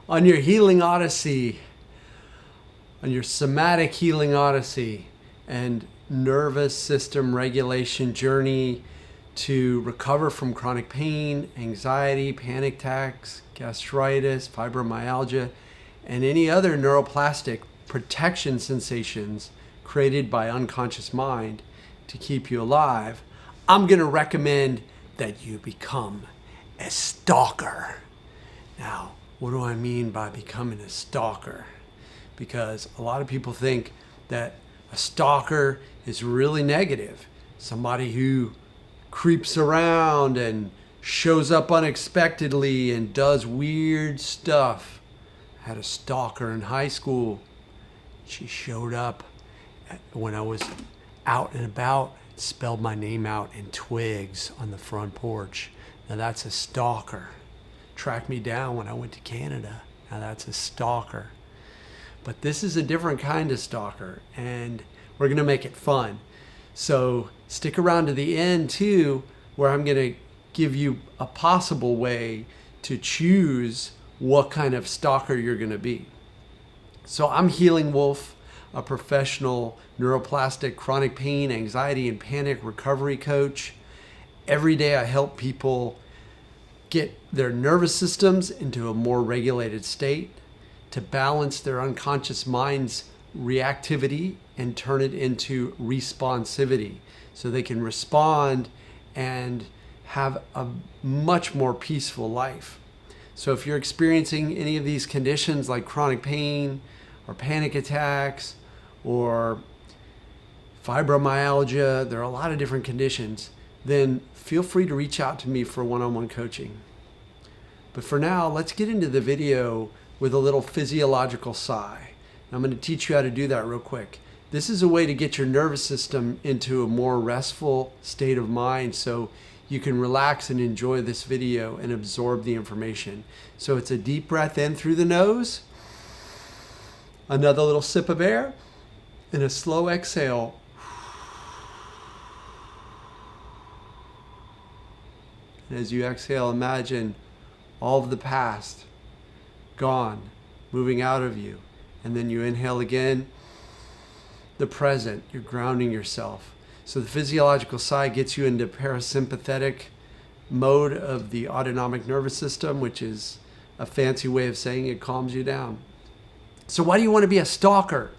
on your healing odyssey, on your somatic healing odyssey and nervous system regulation journey to recover from chronic pain, anxiety, panic attacks, gastritis, fibromyalgia, and any other neuroplastic protection sensations created by unconscious mind to keep you alive, I'm going to recommend that you become a stalker. Now, what do I mean by becoming a stalker? Because a lot of people think that a stalker is really negative. Somebody who creeps around and shows up unexpectedly and does weird stuff. I had a stalker in high school. She showed up when I was out and about, spelled my name out in twigs on the front porch. Now that's a stalker. Tracked me down when I went to Canada. Now that's a stalker. But this is a different kind of stalker, and we're going to make it fun. So stick around to the end too, where I'm going to give you a possible way to choose what kind of stalker you're going to be. So I'm Healing Wolf, a professional neuroplastic chronic pain, anxiety, and panic recovery coach. Every day I help people get their nervous systems into a more regulated state, to balance their unconscious mind's reactivity and turn it into responsivity so they can respond and have a much more peaceful life. So if you're experiencing any of these conditions like chronic pain or panic attacks or fibromyalgia, there are a lot of different conditions, then feel free to reach out to me for one-on-one coaching. But for now, let's get into the video with a little physiological sigh. I'm going to teach you how to do that real quick. This is a way to get your nervous system into a more restful state of mind so you can relax and enjoy this video and absorb the information. So it's a deep breath in through the nose, another little sip of air, and a slow exhale. And as you exhale, imagine all of the past gone, moving out of you. And then you inhale again, the present, you're grounding yourself. So the physiological sigh gets you into parasympathetic mode of the autonomic nervous system, which is a fancy way of saying it calms you down. So why do you want to be a stalker?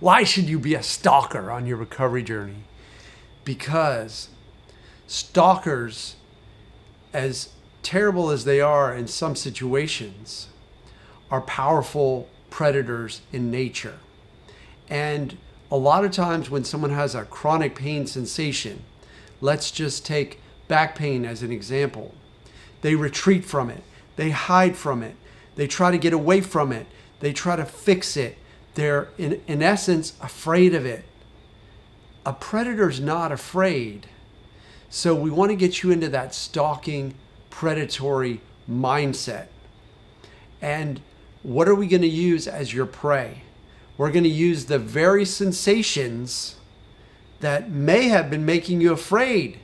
Why should you be a stalker on your recovery journey? Because stalkers, as terrible as they are in some situations, are powerful predators in nature. And a lot of times when someone has a chronic pain sensation, let's just take back pain as an example, they retreat from it, they hide from it, they try to get away from it, they try to fix it. They're in essence afraid of it. A predator's not afraid. So we want to get you into that stalking, predatory mindset. And what are we going to use as your prey? We're going to use the very sensations that may have been making you afraid,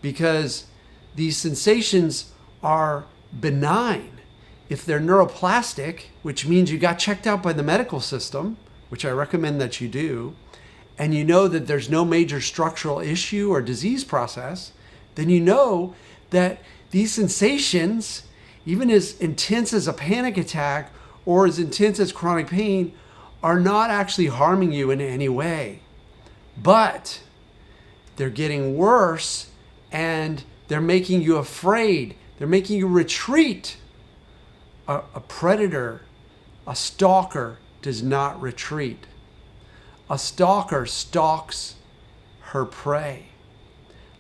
because these sensations are benign. If they're neuroplastic, which means you got checked out by the medical system, which I recommend that you do, and you know that there's no major structural issue or disease process, then you know that these sensations, even as intense as a panic attack or as intense as chronic pain, are not actually harming you in any way. But they're getting worse and they're making you afraid. They're making you retreat. A predator, a stalker, does not retreat. A stalker stalks her prey.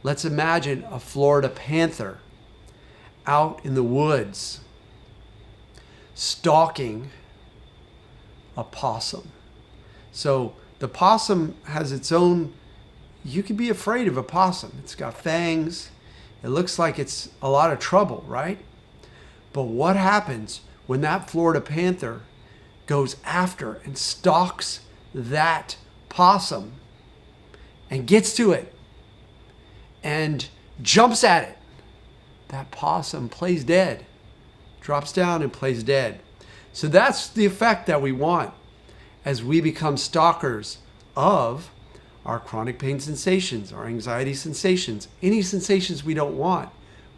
Let's imagine a Florida panther out in the woods stalking a possum. So the possum has its own, you can be afraid of a possum. It's got fangs. It looks like it's a lot of trouble, right? But what happens when that Florida panther goes after and stalks that possum and gets to it and jumps at it? That possum plays dead, drops down and plays dead. So that's the effect that we want as we become stalkers of our chronic pain sensations, our anxiety sensations, any sensations we don't want.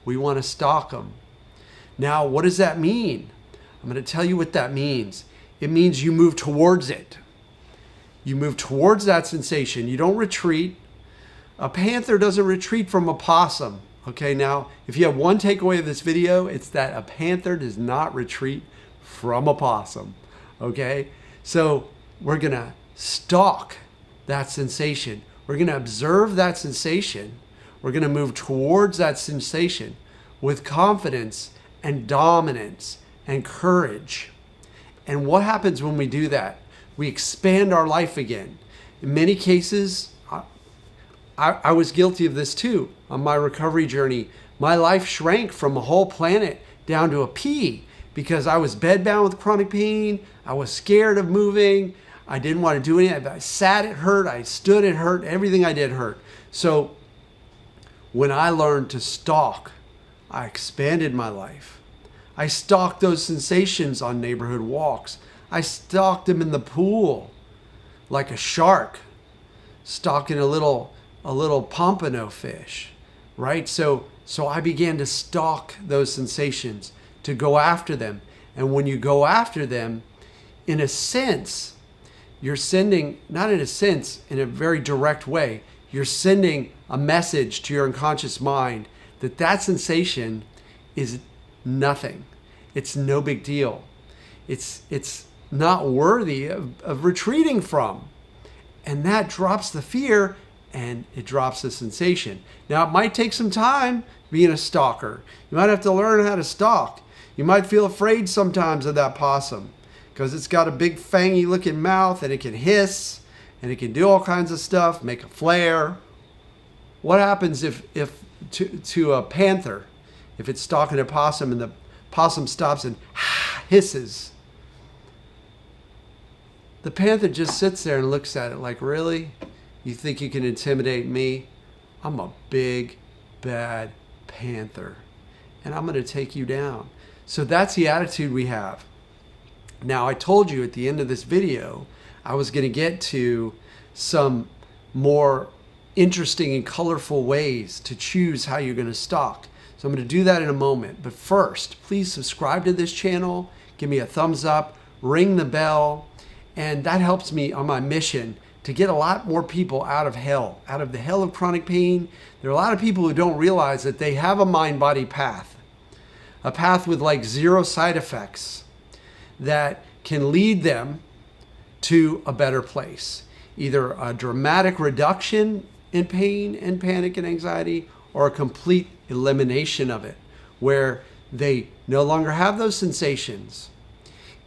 We want to stalk them. Now, what does that mean? I'm going to tell you what that means. It means you move towards it. You move towards that sensation. You don't retreat. A panther doesn't retreat from a possum. Okay, now, if you have one takeaway of this video, it's that a panther does not retreat from a possum. Okay, so we're going to stalk that sensation. We're going to observe that sensation. We're going to move towards that sensation with confidence and dominance and courage. And what happens when we do that? We expand our life again. In many cases, I was guilty of this too. On my recovery journey, my life shrank from a whole planet down to a pea because I was bedbound with chronic pain. I was scared of moving. I didn't want to do anything. I sat, it hurt. I stood, it hurt. Everything I did hurt. So when I learned to stalk, I expanded my life. I stalked those sensations on neighborhood walks. I stalked them in the pool like a shark stalking a little pompano fish, right? So I began to stalk those sensations, to go after them. And when you go after them, in a sense, you're sending, not in a sense, in a very direct way, you're sending a message to your unconscious mind that that sensation is nothing. It's no big deal. It's not worthy of retreating from. And that drops the fear and it drops the sensation. Now, it might take some time being a stalker. You might have to learn how to stalk. You might feel afraid sometimes of that possum because it's got a big fangy looking mouth and it can hiss and it can do all kinds of stuff, make a flare. What happens if to a panther, if it's stalking a possum and the possum stops and hisses? The panther just sits there and looks at it like, really? You think you can intimidate me? I'm a big, bad panther, and I'm going to take you down. So that's the attitude we have. Now, I told you at the end of this video, I was going to get to some more interesting and colorful ways to choose how you're going to stalk. So I'm going to do that in a moment. But first, please subscribe to this channel, give me a thumbs up, ring the bell, and that helps me on my mission to get a lot more people out of hell, out of the hell of chronic pain. There are a lot of people who don't realize that they have a mind-body path, a path with like 0 side effects that can lead them to a better place. Either a dramatic reduction in pain and panic and anxiety, or a complete elimination of it, where they no longer have those sensations.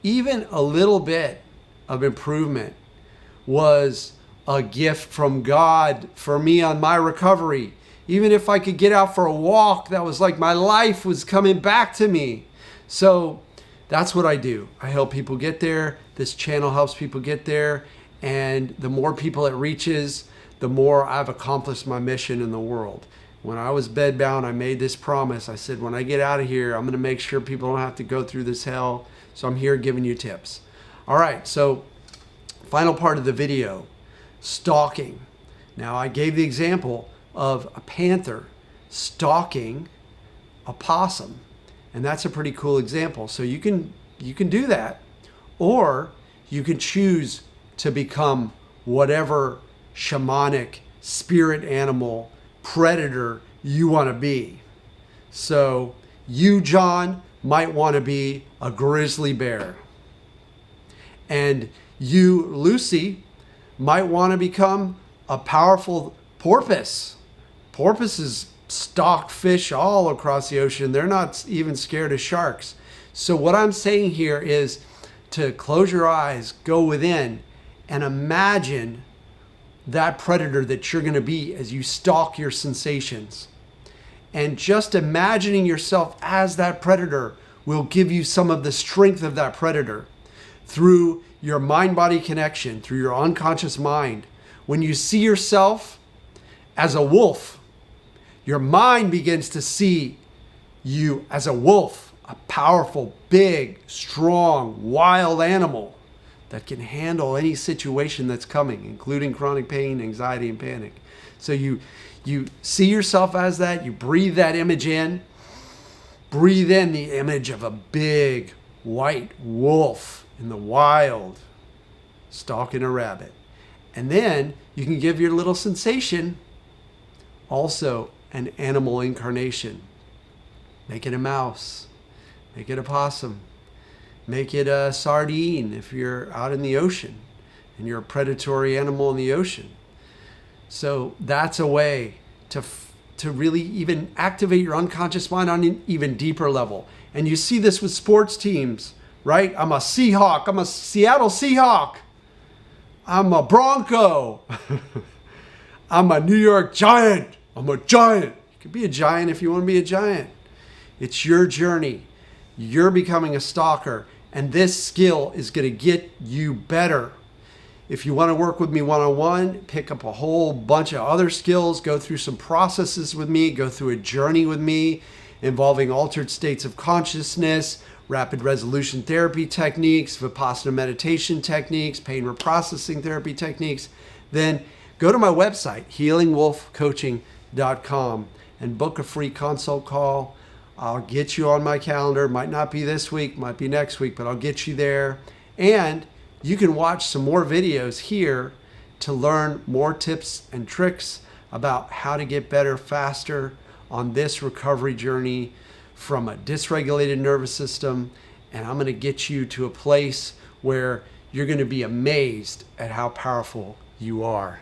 Even a little bit of improvement was a gift from God for me on my recovery. Even if I could get out for a walk, that was like my life was coming back to me. So that's what I do. I help people get there. This channel helps people get there. And the more people it reaches, the more I've accomplished my mission in the world. When I was bedbound, I made this promise. I said, when I get out of here, I'm going to make sure people don't have to go through this hell. So I'm here giving you tips. All right, so final part of the video, stalking. Now, I gave the example of a panther stalking a possum, and that's a pretty cool example. So you can do that, or you can choose to become whatever shamanic spirit animal predator you want to be. So you, John, might want to be a grizzly bear. And you, Lucy, might want to become a powerful porpoise. Porpoises stalk fish all across the ocean. They're not even scared of sharks. So what I'm saying here is to close your eyes, go within, and imagine that predator that you're going to be as you stalk your sensations. And just imagining yourself as that predator will give you some of the strength of that predator through your mind-body connection, through your unconscious mind. When you see yourself as a wolf, your mind begins to see you as a wolf, a powerful, big, strong, wild animal that can handle any situation that's coming, including chronic pain, anxiety, and panic. So you see yourself as that, you breathe that image in, breathe in the image of a big white wolf in the wild, stalking a rabbit. And then you can give your little sensation also an animal incarnation. Make it a mouse, make it a possum, make it a sardine if you're out in the ocean and you're a predatory animal in the ocean. So that's a way to really even activate your unconscious mind on an even deeper level. And you see this with sports teams, right? I'm a Seahawk. I'm a Seattle Seahawk. I'm a Bronco. I'm a New York Giant. I'm a giant. You can be a giant if you want to be a giant. It's your journey. You're becoming a stalker, and this skill is going to get you better. If you want to work with me one-on-one, pick up a whole bunch of other skills, go through some processes with me, go through a journey with me involving altered states of consciousness, rapid resolution therapy techniques, Vipassana meditation techniques, pain reprocessing therapy techniques, then go to my website, healingwolfcoaching.com, and book a free consult call. I'll get you on my calendar. Might not be this week, might be next week, but I'll get you there. And you can watch some more videos here to learn more tips and tricks about how to get better faster on this recovery journey from a dysregulated nervous system. And I'm going to get you to a place where you're going to be amazed at how powerful you are.